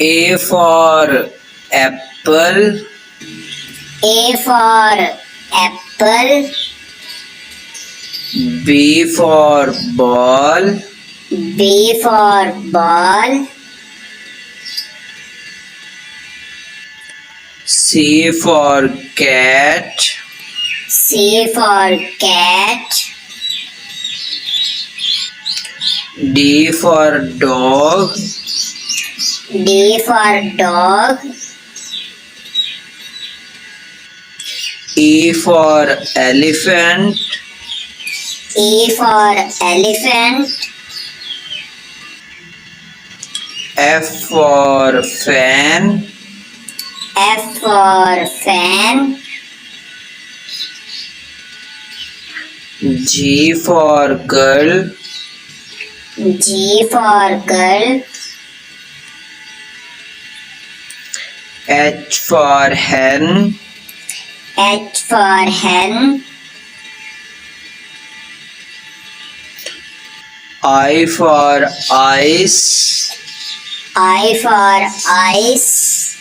A for apple. A for apple. B for ball. B for ball. C for cat. C for cat. D for dog. D for dog. E for elephant. E for elephant. F for fan. F for fan. G for girl. G for girl. H for hen. H for hen. I for ice. I for ice.